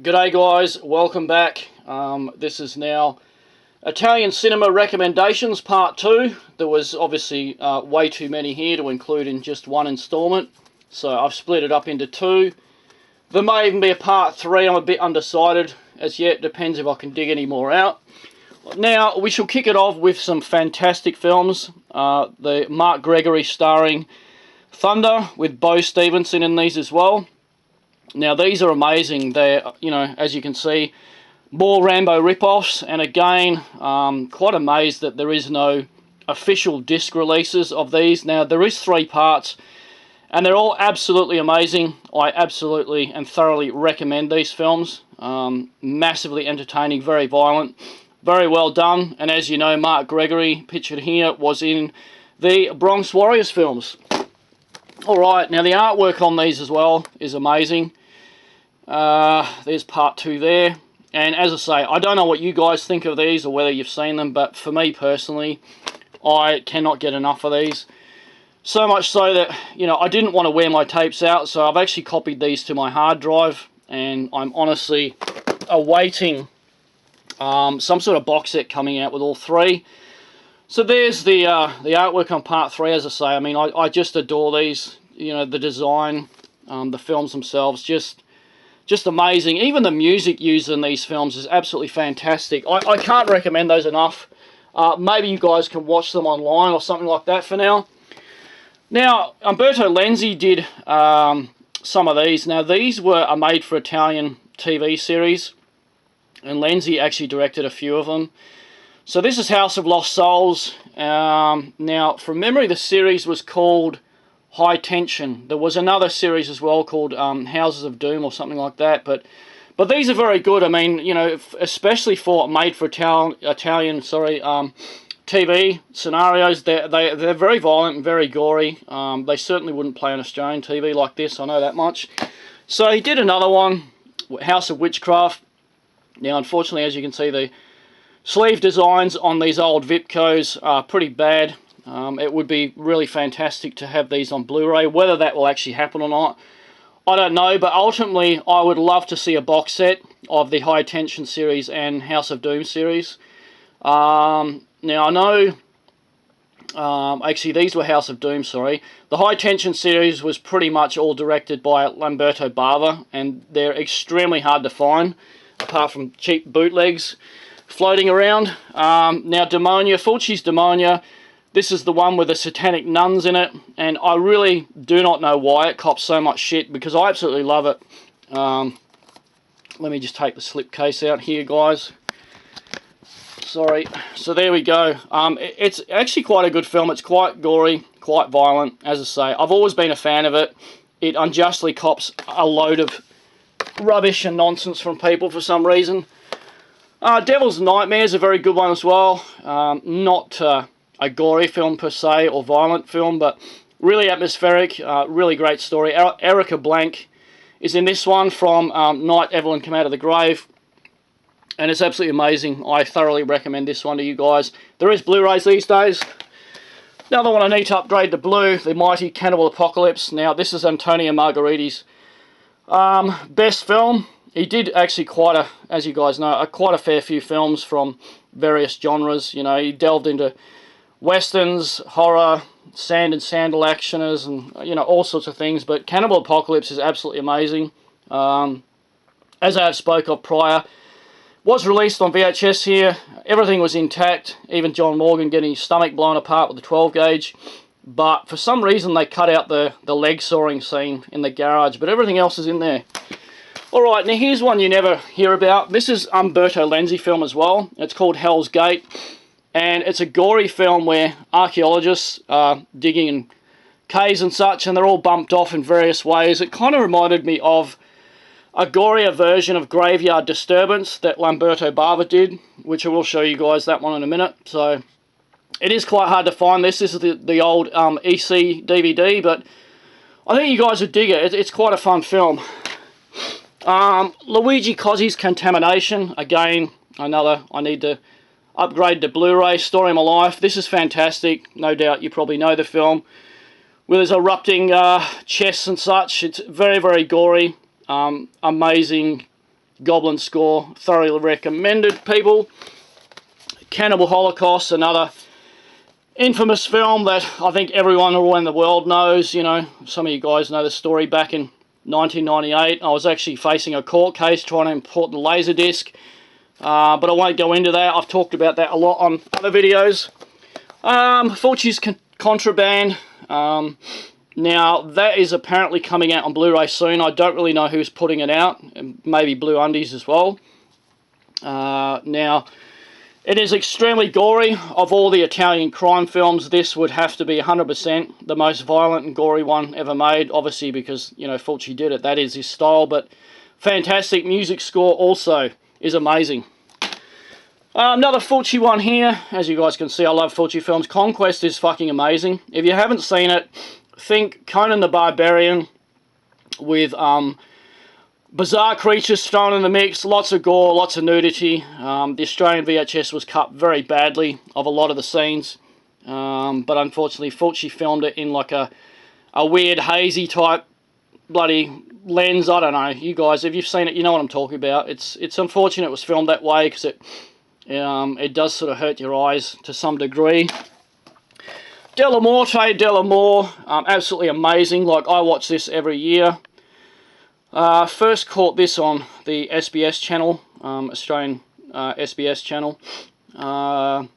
G'day guys, welcome back. This is now Italian Cinema Recommendations Part 2. There was obviously way too many here to include in just one installment, so I've split it up into two. There may even be a Part 3, I'm a bit undecided as yet, depends if I can dig any more out. Now, we shall kick it off with some fantastic films. The Mark Gregory starring Thunder, with Bo Stevenson in these as well. Now, these are amazing. They're, as you can see, more Rambo rip-offs, and again, quite amazed that there is no official disc releases of these. Now, there is 3 parts, and they're all absolutely amazing. I absolutely and thoroughly recommend these films. Massively entertaining, very violent, very well done, and as you know, Mark Gregory, pictured here, was in the Bronx Warriors films. Alright, now the artwork on these as well is amazing. There's part 2 there, and as I say, I don't know what you guys think of these or whether you've seen them, but for me personally, I cannot get enough of these. So much so that, I didn't want to wear my tapes out, so I've actually copied these to my hard drive, and I'm honestly awaiting some sort of box set coming out with all 3. So there's the artwork on part 3, as I say. I mean, I just adore these, the design, the films themselves, just amazing. Even the music used in these films is absolutely fantastic. I can't recommend those enough. Maybe you guys can watch them online or something like that for now. Now, Umberto Lenzi did some of these. Now, these were a made-for-Italian TV series, and Lenzi actually directed a few of them. So this is House of Lost Souls. Now, from memory, the series was called High Tension. There was another series as well called Houses of Doom or something like that. But these are very good. I mean, especially for made-for-Italian TV scenarios, they're very violent and very gory. They certainly wouldn't play on Australian TV like this, I know that much. So he did another one, House of Witchcraft. Now, unfortunately, as you can see, the sleeve designs on these old Vipcos are pretty bad. It would be really fantastic to have these on Blu-ray. Whether that will actually happen or not, I don't know. But ultimately, I would love to see a box set of the High Tension series and House of Doom series. Now, I know... actually, these were House of Doom, sorry. The High Tension series was pretty much all directed by Umberto Bava, and they're extremely hard to find, apart from cheap bootlegs floating around. Now, Demonia, Fulci's Demonia, this is the one with the satanic nuns in it, and I really do not know why it cops so much shit, because I absolutely love it. Let me just take the slipcase out here, guys. Sorry. So there we go. It's actually quite a good film. It's quite gory, quite violent, as I say. I've always been a fan of it. It unjustly cops a load of rubbish and nonsense from people for some reason. Devil's Nightmare is a very good one as well. Not a gory film per se, or violent film, but really atmospheric, really great story. Erica Blank is in this one from Night Evelyn Come Out of the Grave, and it's absolutely amazing. I thoroughly recommend this one to you guys. There is Blu-rays these days. Another one I need to upgrade to blue, The Mighty Cannibal Apocalypse. Now, this is Antonio Margheriti's best film. He did actually as you guys know, quite a fair few films from various genres. He delved into westerns, horror, sand and sandal actioners, and all sorts of things. But Cannibal Apocalypse is absolutely amazing. As I have spoke of prior, was released on VHS here. Everything was intact, even John Morgan getting his stomach blown apart with the 12 gauge. But for some reason they cut out the leg sawing scene in the garage, but everything else is in there. Alright, now here's one you never hear about. This is Umberto Lenzi film as well. It's called Hell's Gate, and it's a gory film where archaeologists are digging in caves and such, and they're all bumped off in various ways. It kind of reminded me of a gorier version of Graveyard Disturbance that Umberto Bava did, which I will show you guys that one in a minute. So it is quite hard to find this. This is the old EC DVD, but I think you guys would dig it. It's quite a fun film. Luigi Cozzi's Contamination, again, another I need to upgrade to Blu-ray. Story of My Life. This is fantastic. No doubt you probably know the film. With his erupting chests and such. It's very, very gory. Amazing Goblin Score, thoroughly recommended, people. Cannibal Holocaust, another infamous film that I think everyone around the world knows. You know, some of you guys know the story. Back in 1998, I was actually facing a court case trying to import the Laserdisc, but I won't go into that. I've talked about that a lot on other videos. Fulci's Contraband. Now, that is apparently coming out on Blu-ray soon. I don't really know who's putting it out. Maybe Blue Undies as well. Now, it is extremely gory. Of all the Italian crime films, this would have to be 100% the most violent and gory one ever made. Obviously, because, you know, Fulci did it. That is his style. But fantastic music score also is amazing. Another Fulci one here. As you guys can see, I love Fulci films. Conquest is fucking amazing. If you haven't seen it, think Conan the Barbarian with bizarre creatures thrown in the mix, lots of gore, lots of nudity. The Australian VHS was cut very badly of a lot of the scenes, but unfortunately Fulci filmed it in like a weird hazy type bloody lens. I don't know, you guys, if you've seen it, you know what I'm talking about. It's unfortunate it was filmed that way, because it does sort of hurt your eyes to some degree. Della Morte, absolutely amazing. Like, I watch this every year. First caught this on the SBS channel, Australian SBS channel. I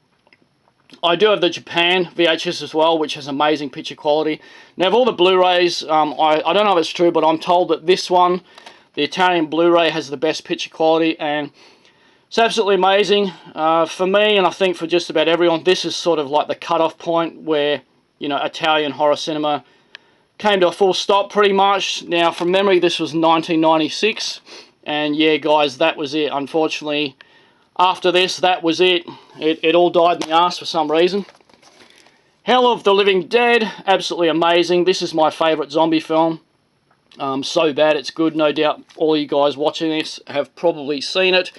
do have the Japan VHS as well, which has amazing picture quality. Now, of all the Blu-rays, I don't know if it's true, but I'm told that this one, the Italian Blu-ray, has the best picture quality, and it's absolutely amazing. For me, and I think for just about everyone, this is sort of like the cut-off point where, you know, Italian horror cinema came to a full stop pretty much. Now, from memory, this was 1996, and yeah, guys, that was it. Unfortunately, after this, that was it. It all died in the arse for some reason. Hell of the Living Dead, absolutely amazing. This is my favourite zombie film. So bad it's good. No doubt all you guys watching this have probably seen it.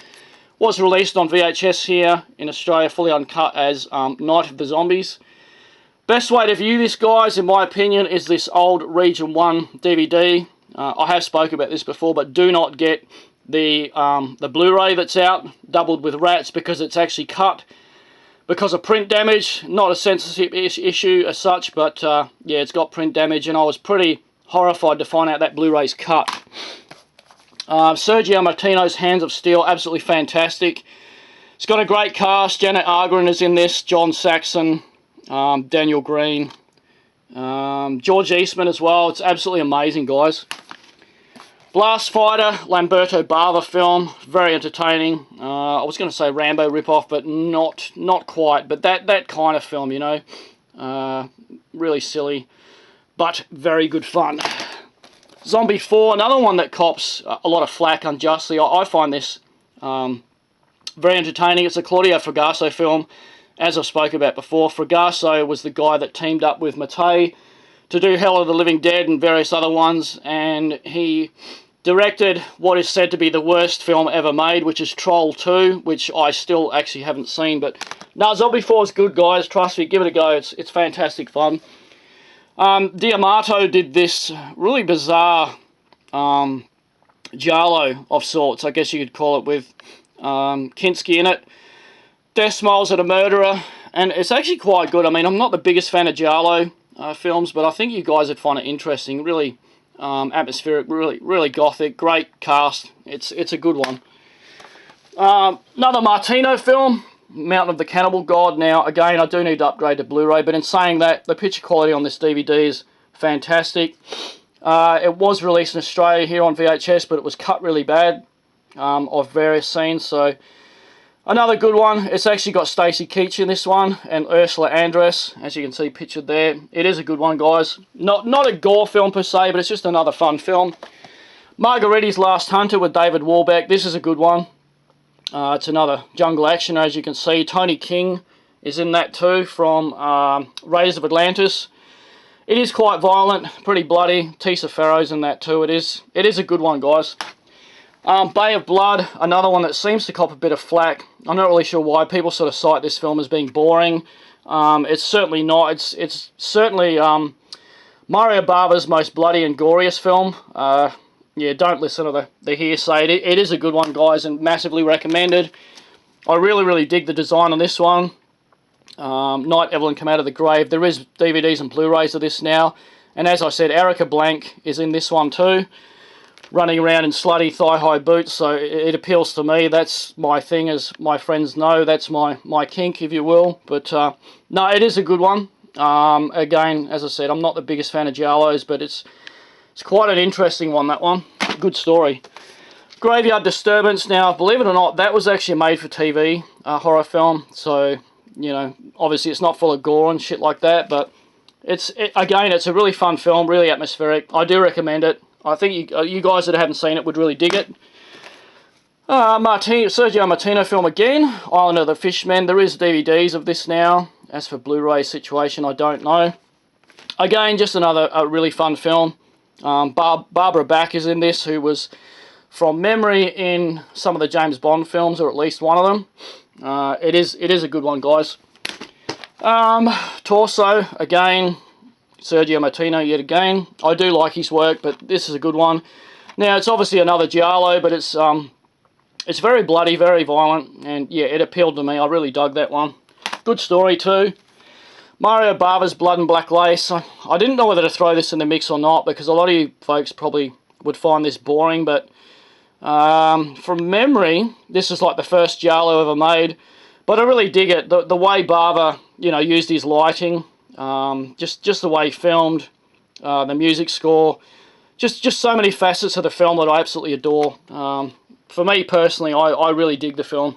Was released on VHS here in Australia, fully uncut, as Night of the Zombies. Best way to view this, guys, in my opinion, is this old Region 1 DVD. I have spoken about this before, but do not get the Blu-ray that's out, doubled with rats, because it's actually cut because of print damage. Not a censorship issue as such, but yeah, it's got print damage, and I was pretty horrified to find out that Blu-ray's cut. Sergio Martino's Hands of Steel, absolutely fantastic. It's got a great cast. Janet Argren is in this, John Saxon, Daniel Green, George Eastman as well. It's absolutely amazing, guys. Blast Fighter, Umberto Bava film, very entertaining. I was going to say Rambo ripoff, but not quite. But that kind of film, you know, really silly, but very good fun. Zombie 4, another one that cops a lot of flack unjustly. I find this very entertaining. It's a Claudio Fragasso film, as I've spoken about before. Fragasso was the guy that teamed up with Mattei to do Hell of the Living Dead and various other ones, and he directed what is said to be the worst film ever made, which is Troll 2, which I still actually haven't seen. But no, Zombie 4 is good, guys. Trust me, give it a go. It's fantastic fun. D'Amato did this really bizarre Giallo of sorts, I guess you could call it, with Kinski in it. Death Smiles at a Murderer, and it's actually quite good. I mean, I'm not the biggest fan of Giallo films, but I think you guys would find it interesting. Really atmospheric, really gothic, great cast. It's a good one. Another Martino film, Mountain of the Cannibal God. Now, again, I do need to upgrade to Blu-ray, but in saying that, the picture quality on this DVD is fantastic. It was released in Australia here on VHS, but it was cut really bad of various scenes, so another good one. It's actually got Stacey Keach in this one, and Ursula Andress, as you can see pictured there. It is a good one, guys. Not a gore film per se, but it's just another fun film. Margariti's Last Hunter with David Warbeck. This is a good one. It's another jungle action, as you can see. Tony King is in that too, from Raiders of Atlantis. It is quite violent, pretty bloody. Tisa Farrow's in that too. It is a good one, guys. Bay of Blood, another one that seems to cop a bit of flack. I'm not really sure why. People sort of cite this film as being boring. It's certainly not. It's certainly Mario Bava's most bloody and goriest film. yeah, don't listen to the hearsay. It is a good one, guys, and massively recommended. I really, really dig the design on this one. Night Evelyn Come Out of the Grave. There is DVDs and Blu-rays of this now. And as I said, Erica Blank is in this one too. Running around in slutty thigh-high boots, so it appeals to me. That's my thing, as my friends know. That's my kink, if you will. But no, it is a good one. Again, as I said, I'm not the biggest fan of Giallos, but it's quite an interesting one, that one. Good story. Graveyard Disturbance. Now, believe it or not, that was actually a made-for-TV horror film. So, you know, obviously it's not full of gore and shit like that, but again, it's a really fun film, really atmospheric. I do recommend it. I think you guys that haven't seen it would really dig it. Sergio Martino film again, Island of the Fishmen. There is DVDs of this now. As for Blu-ray situation, I don't know. Again, just another really fun film. Barbara Bach is in this, who was, from memory, in some of the James Bond films, or at least one of them. It is a good one, guys. Torso, again, Sergio Martino yet again. I do like his work, but this is a good one. Now, it's obviously another Giallo, but it's very bloody, very violent, and yeah, it appealed to me. I really dug that one. Good story too. Mario Bava's Blood and Black Lace. I didn't know whether to throw this in the mix or not, because a lot of you folks probably would find this boring, but from memory, this is like the first Giallo ever made. But I really dig it. The way Bava, you know, used his lighting, just the way he filmed, the music score, just so many facets of the film that I absolutely adore. For me personally, I really dig the film.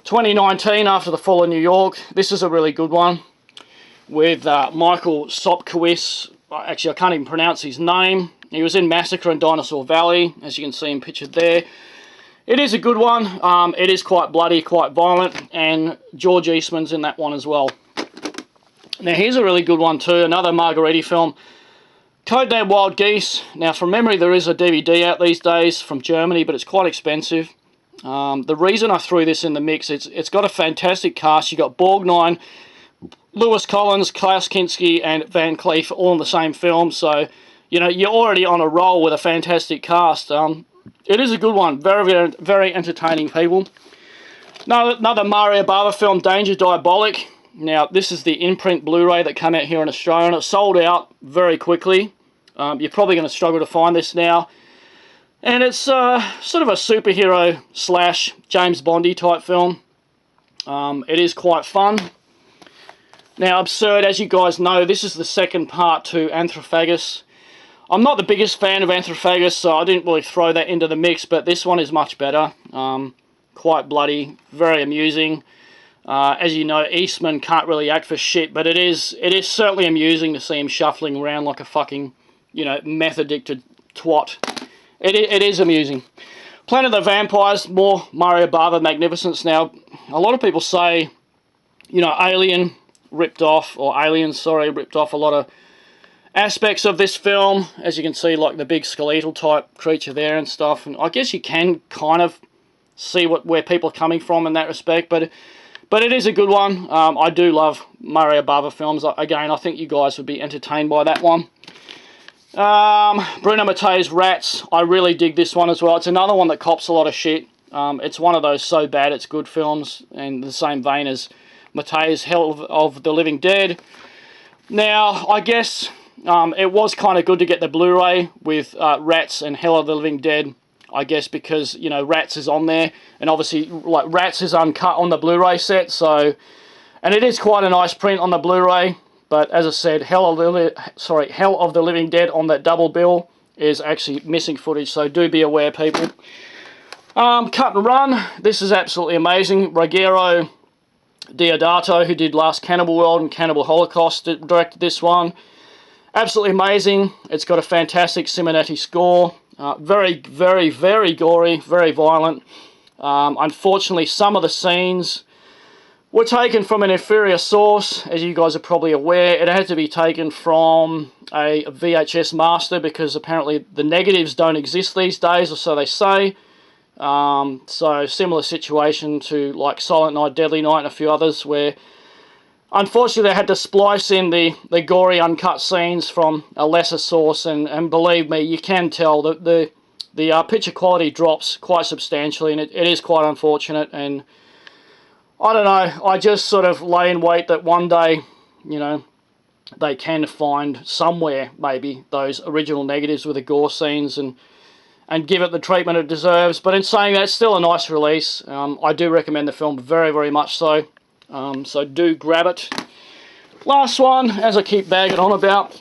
2019, After the Fall of New York. This is a really good one with Michael Sopkowitz. Actually, I can't even pronounce his name. He was in Massacre in Dinosaur Valley, as you can see him pictured there. It is a good one. It is quite bloody, quite violent, and George Eastman's in that one as well. Now, here's a really good one too, another Margheriti film. Codename Wild Geese. Now, from memory, there is a DVD out these days from Germany, but it's quite expensive. The reason I threw this in the mix, it's got a fantastic cast. You got Borgnine, Lewis Collins, Klaus Kinski, and Van Cleef all in the same film. So, you know, you're already on a roll with a fantastic cast. It is a good one. Very, very, very entertaining, people. Another Mario Bava film, Danger Diabolic. Now, this is the imprint Blu-ray that came out here in Australia, and it sold out very quickly. You're probably going to struggle to find this now. And it's sort of a superhero slash James Bondy type film. It is quite fun. Now, Absurd, as you guys know, this is the second part to Anthrophagus. I'm not the biggest fan of Anthrophagus, so I didn't really throw that into the mix, but this one is much better. Quite bloody, very amusing. As you know, Eastman can't really act for shit, but it is certainly amusing to see him shuffling around like a fucking, you know, meth-addicted twat. It is amusing. Planet of the Vampires, more Mario Bava magnificence. Now, a lot of people say, you know, Aliens ripped off a lot of aspects of this film. As you can see, like the big skeletal type creature there and stuff. And I guess you can kind of see where people are coming from in that respect, but it is a good one. I do love Mario Bava films. Again, I think you guys would be entertained by that one. Bruno Mattei's Rats. I really dig this one as well. It's another one that cops a lot of shit. It's one of those so bad it's good films, in the same vein as Mattei's Hell of the Living Dead. Now, I guess it was kind of good to get the Blu-ray with Rats and Hell of the Living Dead, I guess, because, you know, Rats is on there, and obviously, like, Rats is uncut on the Blu-ray set, so, and it is quite a nice print on the Blu-ray. But as I said, Hell of the Living Dead on that double bill is actually missing footage, so do be aware, people. Cut and Run. This is absolutely amazing. Ruggero Deodato, who did Last Cannibal World and Cannibal Holocaust, directed this one. Absolutely amazing. It's got a fantastic Simonetti score. Very, very, very gory, very violent. Unfortunately, some of the scenes were taken from an inferior source, as you guys are probably aware. It had to be taken from a VHS master because apparently the negatives don't exist these days, or so they say. So similar situation to like Silent Night, Deadly Night and a few others where Unfortunately, they had to splice in the gory uncut scenes from a lesser source, and believe me, you can tell that the picture quality drops quite substantially, and it is quite unfortunate. And I don't know, I just sort of lay in wait that one day, you know, they can find somewhere maybe those original negatives with the gore scenes and give it the treatment it deserves. But in saying that, it's still a nice release. I do recommend the film very, very much so. So do grab it. Last one, as I keep bagging on about,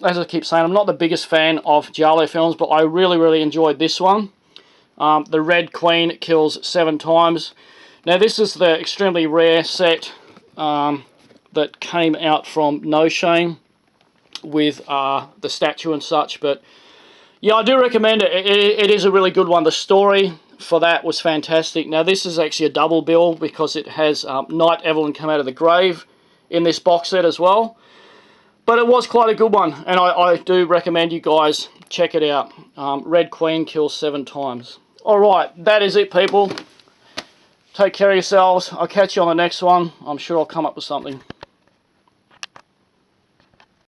as I keep saying, I'm not the biggest fan of Giallo films, but I really, really enjoyed this one. The Red Queen Kills 7 Times. Now, this is the extremely rare set that came out from No Shame with the statue and such, but yeah, I do recommend it. It is a really good one. The story for that was fantastic. Now, this is actually a double bill because it has Night Evelyn come out of the grave in this box set as well. But it was quite a good one, and I do recommend you guys check it out. Red Queen Kills 7 Times. Alright, that is it, people. Take care of yourselves. I'll catch you on the next one. I'm sure I'll come up with something.